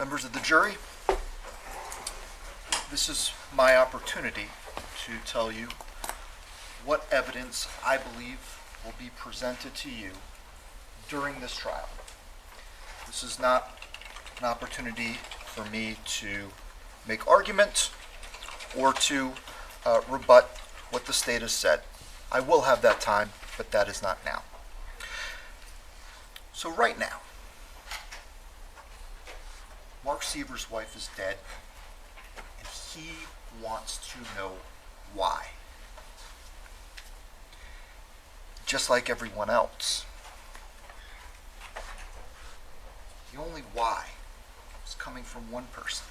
Members of the jury, this is my opportunity to tell you what evidence I believe will be presented to you during this trial. This is not an opportunity for me to make argument or to rebut what the state has said. I will have that time, but that is not now. So right now, Mark Sievers' wife is dead, and he wants to know why. Just like everyone else. The only why is coming from one person.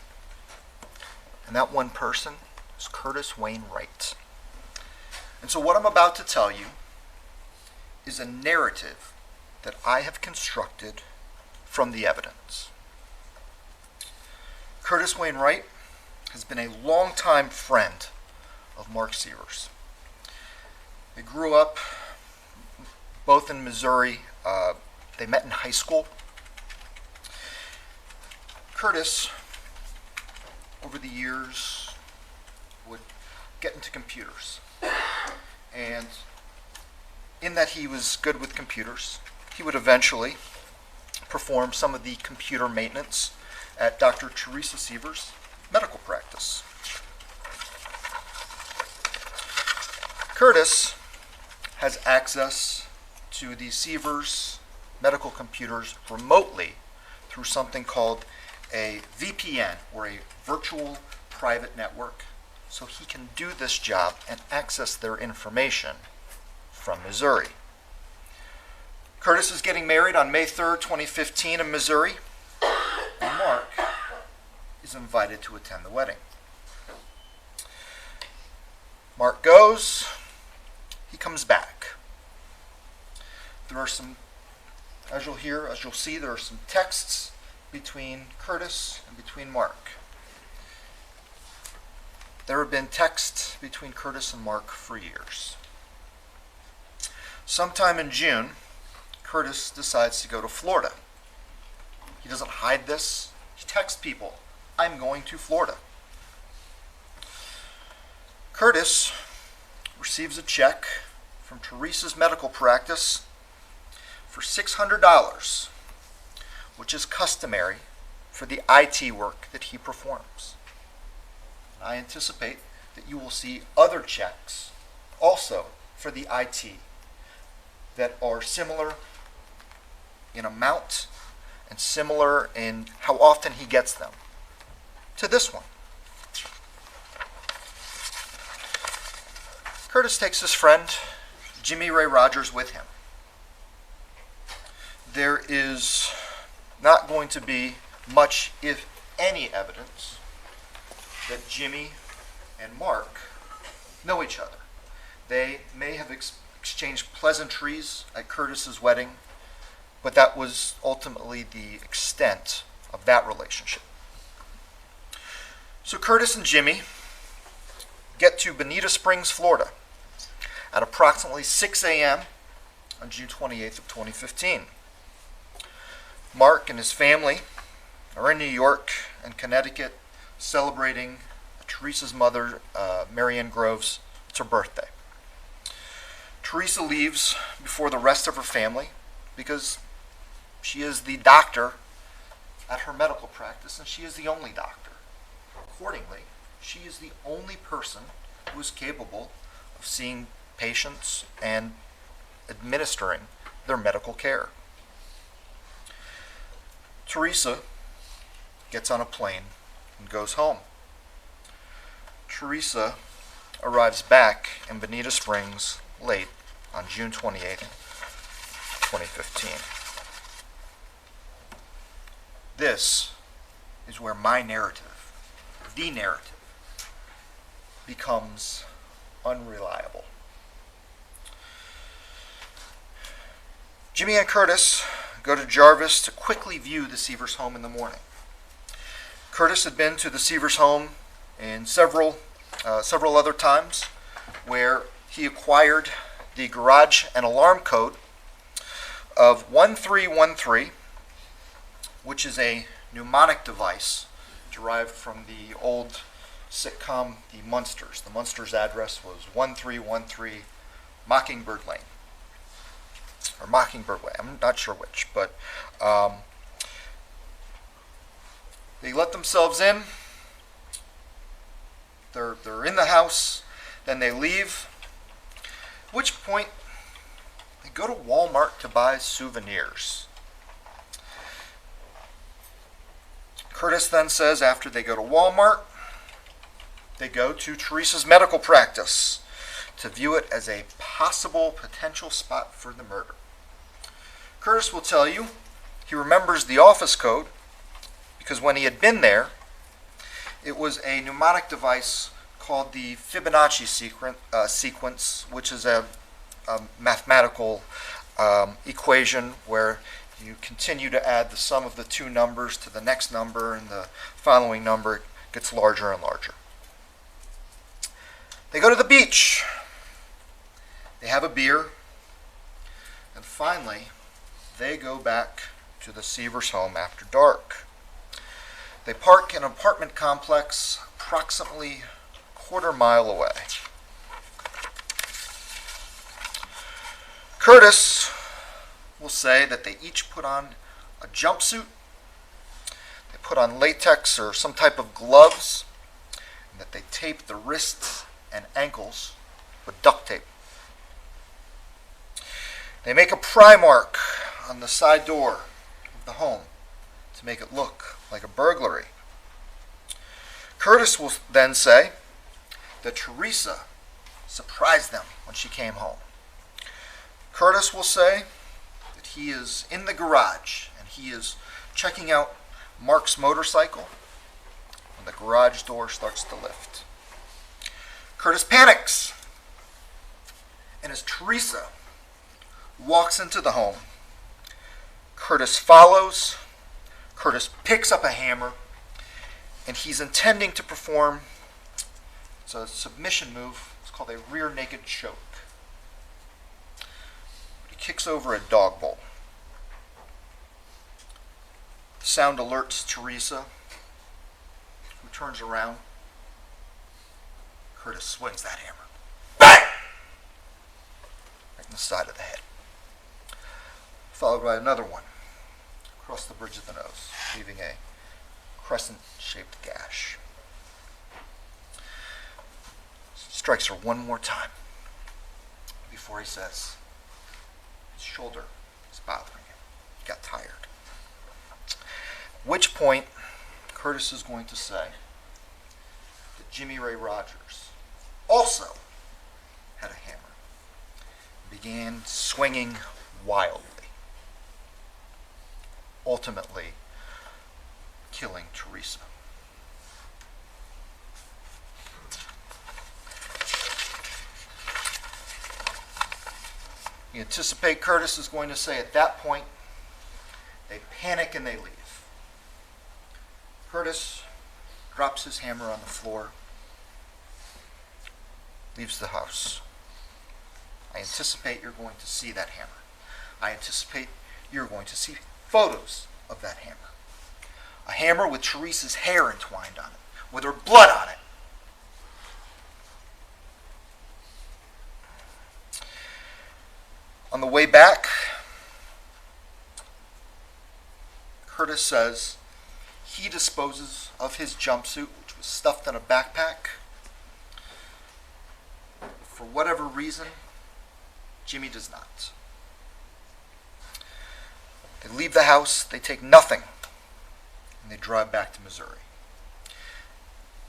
And that one person is Curtis Wayne Wright. And so what I'm about to tell you is a narrative that I have constructed from the evidence. Curtis Wayne Wright has been a longtime friend of Mark Sievers. They grew up both in Missouri. They met in high school. Curtis, over the years, would get into computers. And in that he was good with computers, he would eventually perform some of the computer maintenance at Dr. Teresa Sievers' medical practice. Curtis has access to the Sievers medical computers remotely through something called a VPN, or a virtual private network, so he can do this job and access their information from Missouri. Curtis is getting married on May 3rd, 2015 in Missouri, and Mark is invited to attend the wedding. Mark goes, he comes back. There are some, as you'll see, there are some texts between Curtis and between Mark. There have been texts between Curtis and Mark for years. Sometime in June, Curtis decides to go to Florida. He doesn't hide this. He texts people, "I'm going to Florida." Curtis receives a check from Teresa's medical practice for $600, which is customary for the IT work that he performs. I anticipate that you will see other checks also for the IT that are similar in amount and similar in how often he gets them to this one. Curtis takes his friend Jimmy Ray Rogers with him. There is not going to be much, if any, evidence that Jimmy and Mark know each other. They may have exchanged pleasantries at Curtis's wedding, but that was ultimately the extent of that relationship. So Curtis and Jimmy get to Bonita Springs, Florida at approximately 6 a.m. on June 28th of 2015. Mark and his family are in New York and Connecticut celebrating Teresa's mother, Marianne Groves. It's her birthday. Teresa leaves before the rest of her family because she is the doctor at her medical practice, and she is the only doctor. Accordingly, she is the only person who is capable of seeing patients and administering their medical care. Teresa gets on a plane and goes home. Teresa arrives back in Bonita Springs late on June 28, 2015. This is where my narrative, the narrative, becomes unreliable. Jimmy and Curtis go to Jarvis to quickly view the Sievers home in the morning. Curtis had been to the Sievers home in several other times, where he acquired the garage and alarm code of 1313, which is a mnemonic device derived from the old sitcom The Munsters. The Munsters' address was 1313 Mockingbird Lane. Or Mockingbird Way, I'm not sure which, but they let themselves in. They're in the house, then they leave, at which point they go to Walmart to buy souvenirs. Curtis then says after they go to Walmart, they go to Teresa's medical practice to view it as a possible potential spot for the murder. Curtis will tell you he remembers the office code because when he had been there, it was a mnemonic device called the Fibonacci sequence, which is a mathematical equation where you continue to add the sum of the two numbers to the next number, and the following number gets larger and larger. They go to the beach. They have a beer. And finally, they go back to the Sievers home after dark. They park in an apartment complex approximately a quarter-mile away. Curtis will say that they each put on a jumpsuit, they put on latex or some type of gloves, and that they taped the wrists and ankles with duct tape. They make a pry mark on the side door of the home to make it look like a burglary. Curtis will then say that Teresa surprised them when she came home. Curtis will say that he is in the garage and he is checking out Mark's motorcycle when the garage door starts to lift. Curtis panics, and as Teresa walks into the home, Curtis follows. Curtis picks up a hammer, and he's intending to perform, it's a submission move, it's called a rear naked choke. He kicks over a dog bowl. The sound alerts Teresa, who turns around. Curtis swings that hammer. Bang! Right in the side of the head. Followed by another one across the bridge of the nose, leaving a crescent-shaped gash. Strikes her one more time before he says his shoulder is bothering him. He got tired. At which point, Curtis is going to say that Jimmy Ray Rogers also had a hammer and began swinging wildly, ultimately killing Teresa. You anticipate Curtis is going to say at that point, they panic and they leave. Curtis drops his hammer on the floor, leaves the house. I anticipate you're going to see that hammer. I anticipate you're going to see photos of that hammer. A hammer with Teresa's hair entwined on it, with her blood on it. On the way back, Curtis says he disposes of his jumpsuit, which was stuffed in a backpack. For whatever reason, Jimmy does not. They leave the house, they take nothing, and they drive back to Missouri.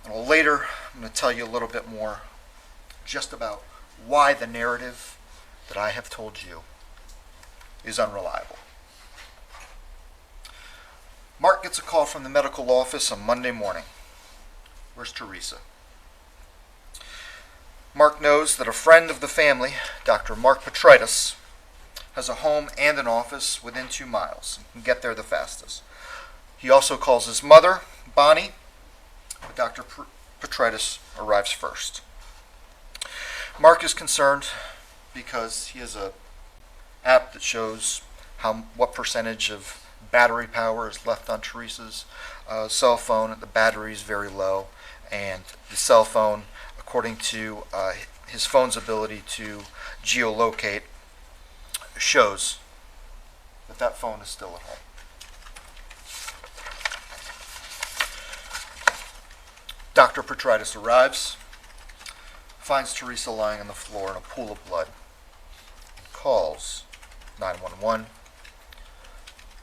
And later, I'm going to tell you a little bit more just about why the narrative that I have told you is unreliable. Mark gets a call from the medical office on Monday morning. Where's Teresa? Mark knows that a friend of the family, Dr. Mark Petritus, has a home and an office within 2 miles and can get there the fastest. He also calls his mother, Bonnie, but Dr. Petritus arrives first. Mark is concerned because he has an app that shows what percentage of battery power is left on Teresa's cell phone. The battery is very low, and the cell phone, according to his phone's ability to geolocate, shows that that phone is still at home. Dr. Petrides arrives, finds Teresa lying on the floor in a pool of blood, calls 911.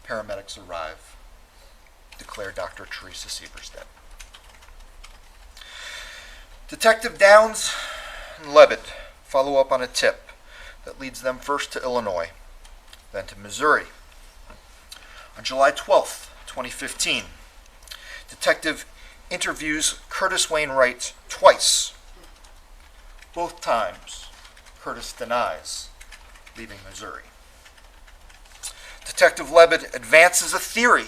Paramedics arrive, declare Dr. Teresa Sievers dead. Detective Downs and Levitt follow up on a tip that leads them first to Illinois, then to Missouri. On July 12th, 2015, Detective interviews Curtis Wainwright twice. Both times, Curtis denies leaving Missouri. Detective Levitt advances a theory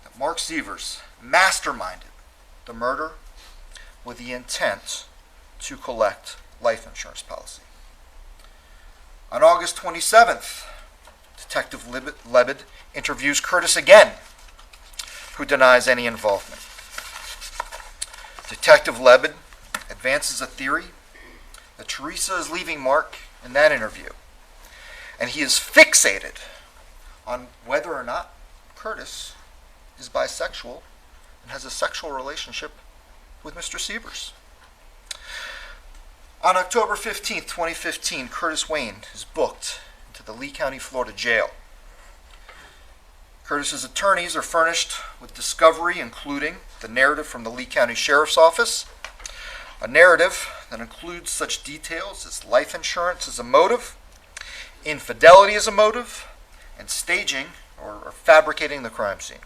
that Mark Sievers masterminded the murder with the intent to collect life insurance policy. On August 27th, Detective Levitt interviews Curtis again, who denies any involvement. Detective Levitt advances a theory that Teresa is leaving Mark in that interview, and he is fixated on whether or not Curtis is bisexual and has a sexual relationship with Mr. Sievers. On October 15th, 2015, Curtis Wayne is booked into the Lee County, Florida jail. Curtis's attorneys are furnished with discovery, including the narrative from the Lee County Sheriff's Office, a narrative that includes such details as life insurance as a motive, infidelity as a motive, and staging or fabricating the crime scene.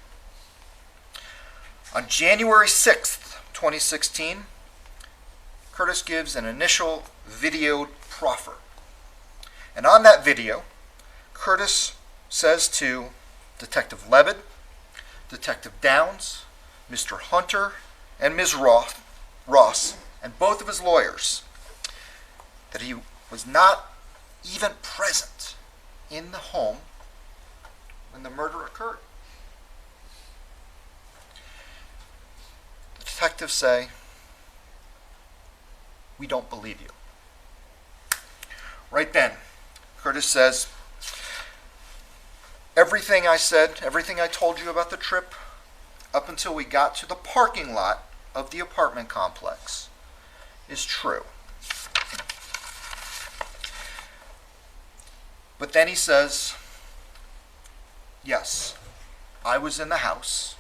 On January 6th, 2016, Curtis gives an initial videoed proffer. And on that video, Curtis says to Detective Levitt, Detective Downs, Mr. Hunter, and Ms. Ross, and both of his lawyers, that he was not even present in the home when the murder occurred. The detectives say, "We don't believe you." Right then, Curtis says, "Everything I said, everything I told you about the trip, up until we got to the parking lot of the apartment complex, is true." But then he says, "Yes, I was in the house,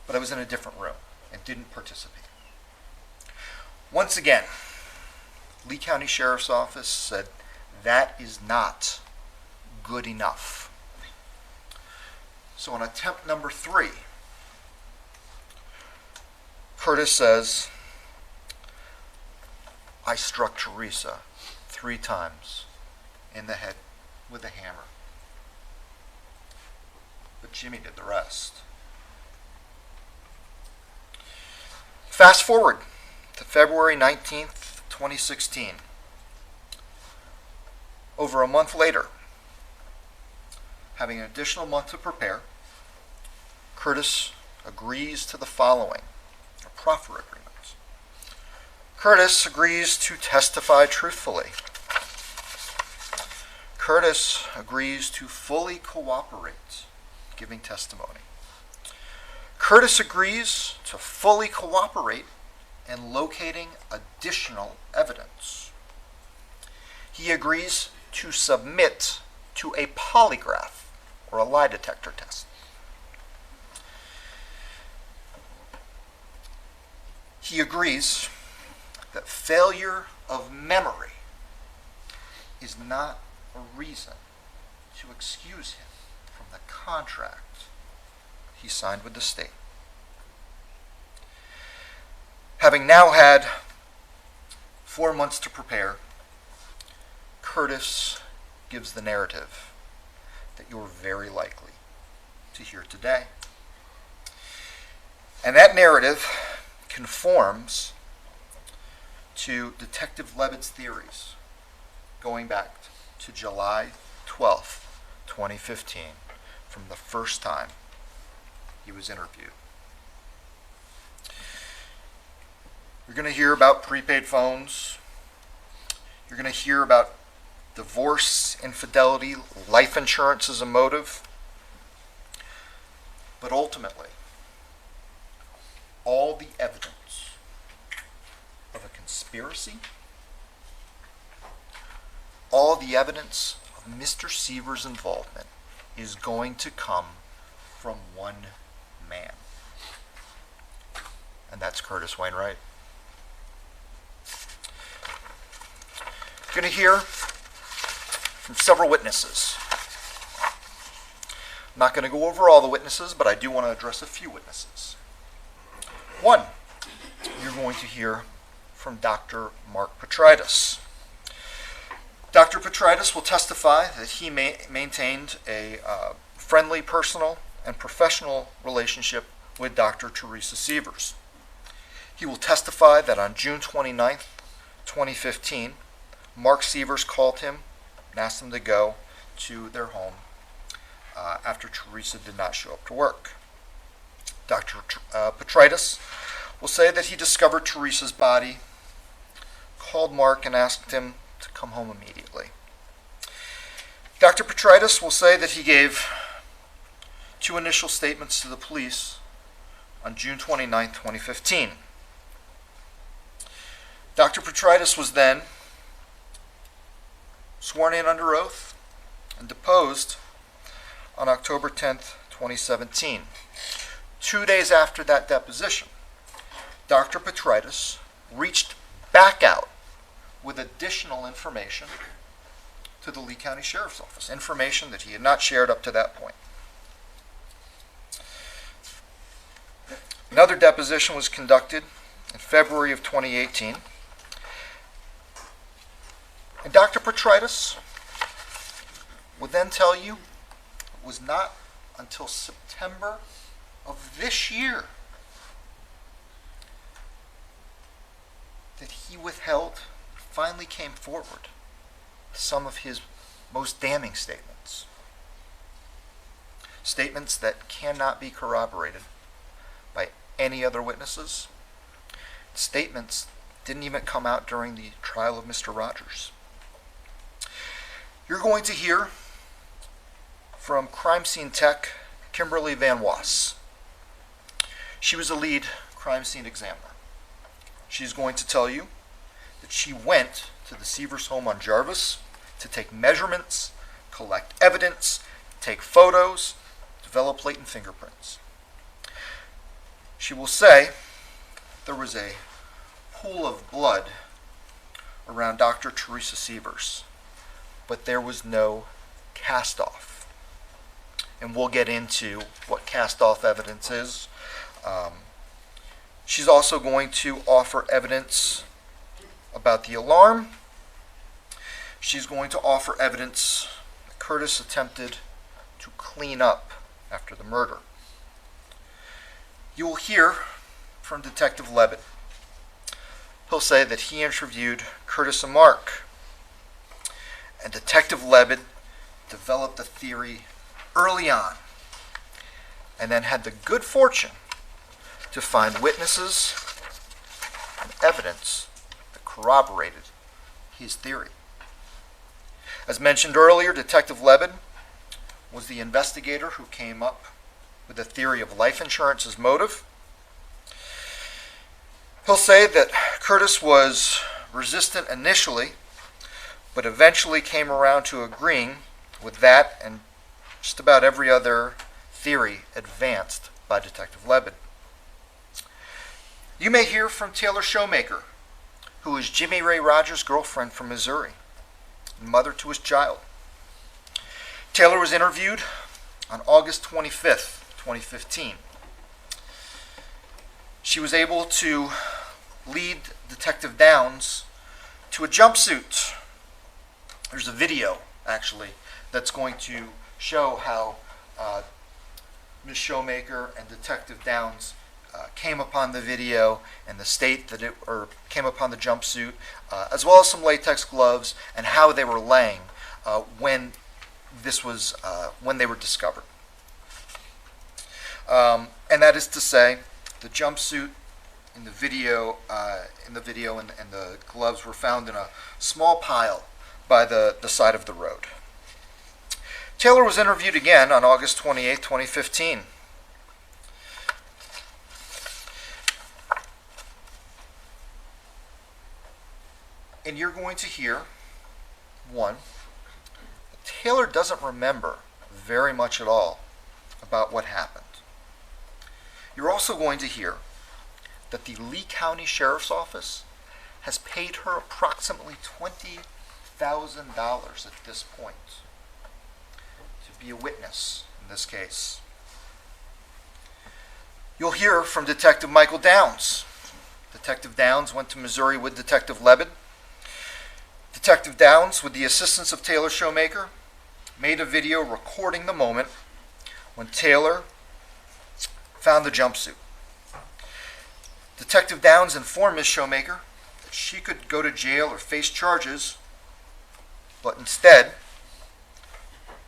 but I was in a different room and didn't participate." Once again, Lee County Sheriff's Office said that is not good enough. So on attempt number 3, Curtis says, "I struck Teresa 3 times in the head with a hammer. But Jimmy did the rest." Fast forward to February 19th, 2016. Over a month later, having an additional month to prepare, Curtis agrees to the following, a proffer agreement. Curtis agrees to testify truthfully. Curtis agrees to fully cooperate, giving testimony. Curtis agrees to fully cooperate in locating additional evidence. He agrees to submit to a polygraph or a lie detector test. He agrees that failure of memory is not a reason to excuse him from the contract he signed with the state. Having now had 4 months to prepare, Curtis gives the narrative that you're very likely to hear today. And that narrative conforms to Detective Levitt's theories going back to July 12th, 2015, from the first time he was interviewed. You're going to hear about prepaid phones. You're going to hear about divorce, infidelity, life insurance as a motive. But ultimately, all the evidence of a conspiracy, all the evidence of Mr. Sievers' involvement is going to come from one man. And that's Curtis Wainwright. You're going to hear from several witnesses. I'm not going to go over all the witnesses, but I do want to address a few witnesses. One, you're going to hear from Dr. Mark Petritus. Dr. Petritus will testify that he maintained a friendly, personal, and professional relationship with Dr. Teresa Sievers. He will testify that on June 29th, 2015, Mark Sievers called him and asked him to go to their home after Teresa did not show up to work. Dr. Petritus will say that he discovered Teresa's body, called Mark and asked him to come home immediately. Dr. Petritus will say that he gave two initial statements to the police on June 29, 2015. Dr. Petritus was then sworn in under oath and deposed on October 10, 2017. 2 days after that deposition, Dr. Petritus reached back out with additional information to the Lee County Sheriff's Office, information that he had not shared up to that point. Another deposition was conducted in February of 2018. And Dr. Petritus would then tell you it was not until September of this year that he finally came forward with some of his most damning statements. Statements that cannot be corroborated by any other witnesses. Statements didn't even come out during the trial of Mr. Rogers. You're going to hear from crime scene tech Kimberly Van Was. She was a lead crime scene examiner. She's going to tell you that she went to the Sievers home on Jarvis to take measurements, collect evidence, take photos, develop latent fingerprints. She will say there was a pool of blood around Dr. Teresa Sievers, but there was no cast-off. And we'll get into what cast-off evidence is. She's also going to offer evidence about the alarm. She's going to offer evidence that Curtis attempted to clean up after the murder. You will hear from Detective Levitt. He'll say that he interviewed Curtis and Mark. And Detective Levitt developed a theory early on and then had the good fortune to find witnesses and evidence that corroborated his theory. As mentioned earlier, Detective Levitt was the investigator who came up with the theory of life insurance as motive. He'll say that Curtis was resistant initially, but eventually came around to agreeing with that and just about every other theory advanced by Detective Levitt. You may hear from Taylor Showmaker, who is Jimmy Ray Rogers' girlfriend from Missouri, and mother to his child. Taylor was interviewed on August 25th, 2015. She was able to lead Detective Downs to a jumpsuit. There's a video, actually, that's going to show how Ms. Showmaker and Detective Downs came upon the video and the state that came upon the jumpsuit, as well as some latex gloves and how they were laying when this was when they were discovered. And that is to say, the jumpsuit in the video, and the gloves were found in a small pile by the side of the road. Taylor was interviewed again on August 28, 2015. And you're going to hear, one, Taylor doesn't remember very much at all about what happened. You're also going to hear that the Lee County Sheriff's Office has paid her approximately $20,000 at this point to be a witness in this case. You'll hear from Detective Michael Downs. Detective Downs went to Missouri with Detective Lebed. Detective Downs, with the assistance of Taylor Showmaker, made a video recording the moment when Taylor found the jumpsuit. Detective Downs informed Ms. Showmaker that she could go to jail or face charges, but instead,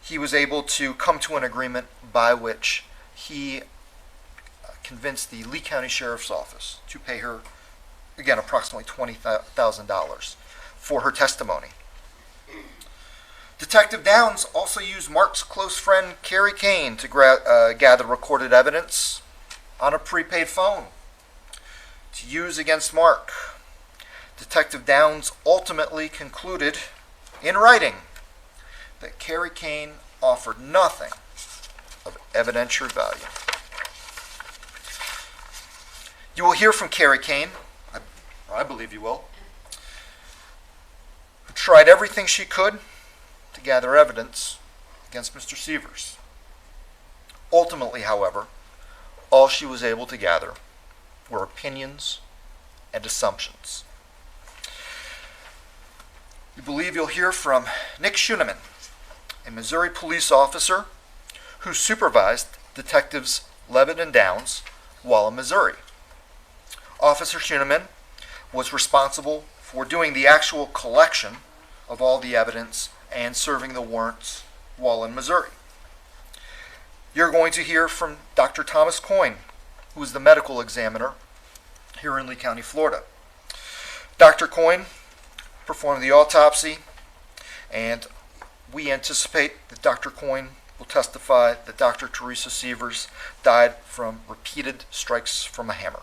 he was able to come to an agreement by which he convinced the Lee County Sheriff's Office to pay her, again, approximately $20,000 for her testimony. Detective Downs also used Mark's close friend, Carrie Kane, to gather recorded evidence on a prepaid phone to use against Mark. Detective Downs ultimately concluded, in writing, that Carrie Kane offered nothing of evidentiary value. You will hear from Carrie Kane, or I believe you will, who tried everything she could to gather evidence against Mr. Sievers. Ultimately, however, all she was able to gather were opinions and assumptions. We believe you'll hear from Nick Schuneman, a Missouri police officer who supervised Detectives Lebed and Downs while in Missouri. Officer Schuneman was responsible for doing the actual collection of all the evidence and serving the warrants while in Missouri. You're going to hear from Dr. Thomas Coyne, who is the medical examiner here in Lee County, Florida. Dr. Coyne performed the autopsy, and we anticipate that Dr. Coyne will testify that Dr. Teresa Sievers died from repeated strikes from a hammer.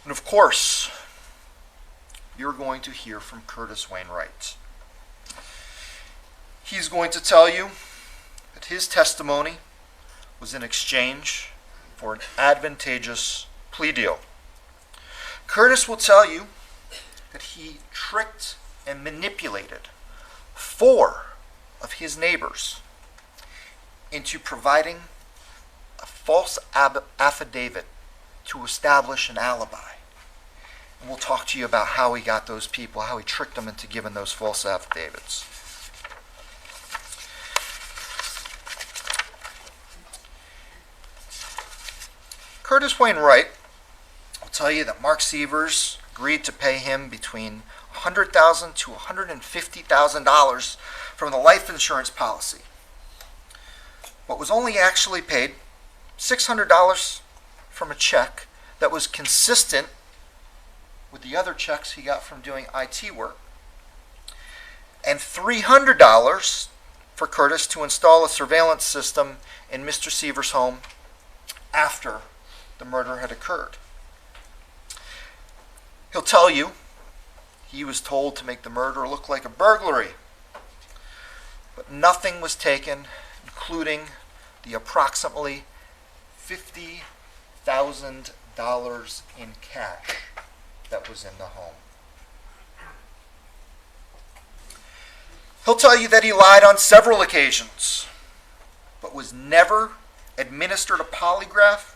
And of course, you're going to hear from Curtis Wainwright. He's going to tell you that his testimony was in exchange for an advantageous plea deal. Curtis will tell you that he tricked and manipulated 4 of his neighbors into providing a false affidavit to establish an alibi. And we'll talk to you about how he got those people, how he tricked them into giving those false affidavits. Curtis Wainwright will tell you that Mark Sievers agreed to pay him between $100,000 to $150,000 from the life insurance policy, but was only actually paid $600 from a check that was consistent with the other checks he got from doing IT work, and $300 for Curtis to install a surveillance system in Mr. Sievers' home after the murder had occurred. He'll tell you he was told to make the murder look like a burglary, but nothing was taken, including the approximately $50,000 in cash that was in the home. He'll tell you that he lied on several occasions, but was never administered a polygraph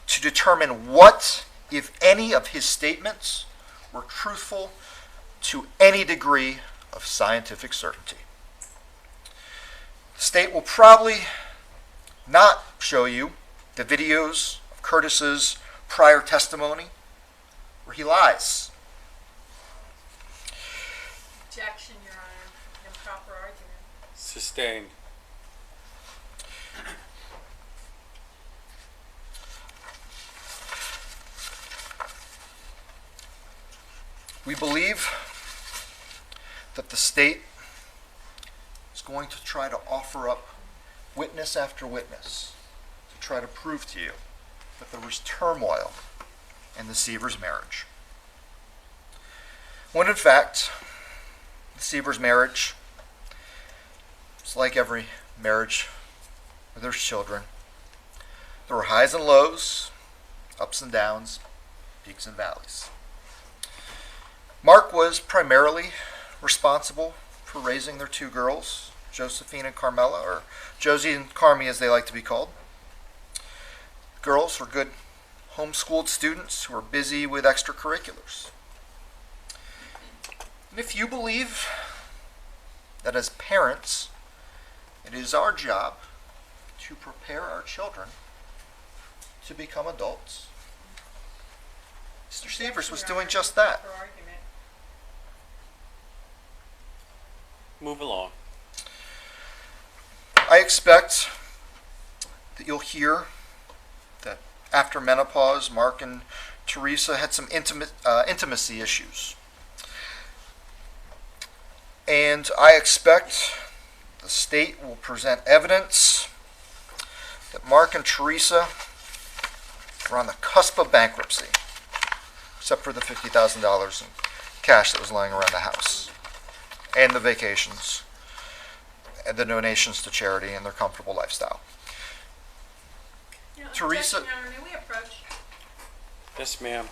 to determine what, if any, of his statements were truthful to any degree of scientific certainty. The state will probably not show you the videos of Curtis's prior testimony where he lies. Objection, Your Honor. Improper argument. Sustained. We believe that the state is going to try to offer up witness after witness to try to prove to you that there was turmoil in the Sievers marriage. When in fact, the Sievers marriage is like every marriage where there's children. There were highs and lows, ups and downs, peaks and valleys. Mark was primarily responsible for raising their two girls, Josephine and Carmela, or Josie and Carmi as they like to be called. Girls were good homeschooled students who were busy with extracurriculars. And if you believe that as parents, it is our job to prepare our children to become adults, Mr. Sievers was doing just that. Move along. I expect that you'll hear that after menopause, Mark and Teresa had some intimacy issues. And I expect the state will present evidence that Mark and Teresa were on the cusp of bankruptcy, except for the $50,000 in cash that was lying around the house, and the vacations, and the donations to charity, and their comfortable lifestyle. Teresa. Objection, Your Honor, may we approach? Yes, ma'am.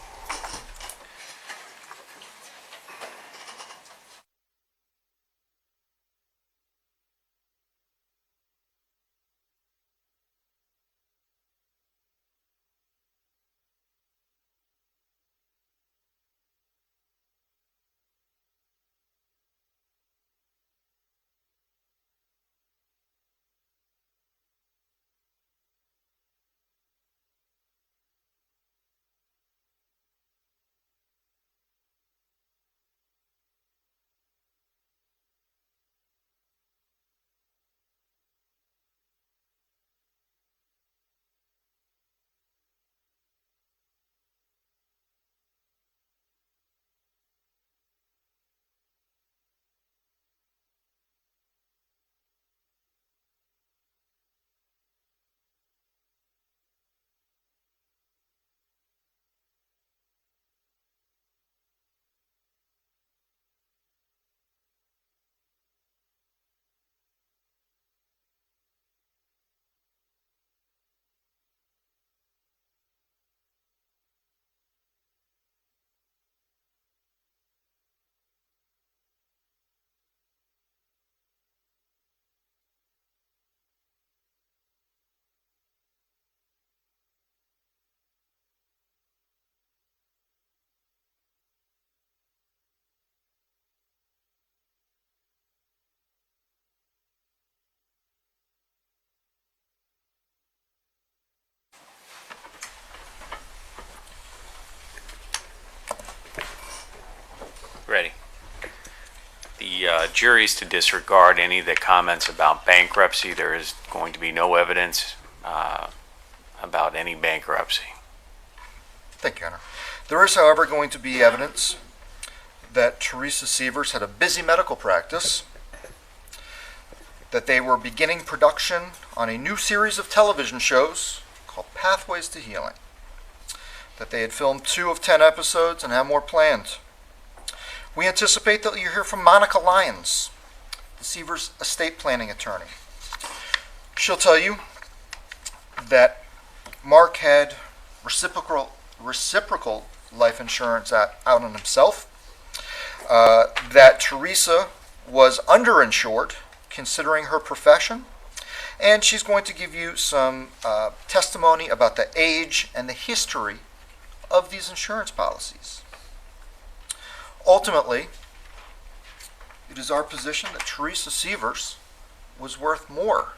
Ready. The jury is to disregard any of the comments about bankruptcy. There is going to be no evidence about any bankruptcy. Thank you, Your Honor. There is, however, going to be evidence that Teresa Sievers had a busy medical practice, that they were beginning production on a new series of television shows called Pathways to Healing, that they had filmed 2 of 10 episodes and have more planned. We anticipate that you'll hear from Monica Lyons, the Sievers estate planning attorney. She'll tell you that Mark had reciprocal life insurance out on himself, that Teresa was underinsured considering her profession, and she's going to give you some testimony about the age and the history of these insurance policies. Ultimately, it is our position that Teresa Sievers was worth more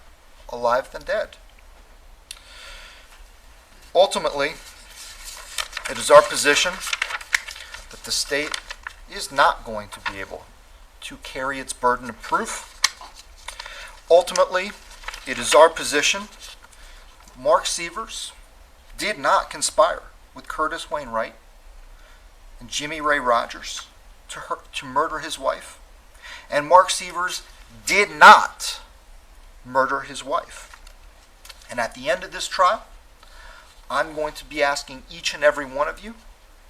alive than dead. Ultimately, it is our position that the state is not going to be able to carry its burden of proof Ultimately, it is our position Mark Sievers did not conspire with Curtis Wainwright and Jimmy Ray Rogers to murder his wife. And Mark Sievers did not murder his wife. And at the end of this trial, I'm going to be asking each and every one of you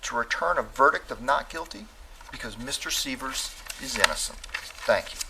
to return a verdict of not guilty because Mr. Sievers is innocent. Thank you.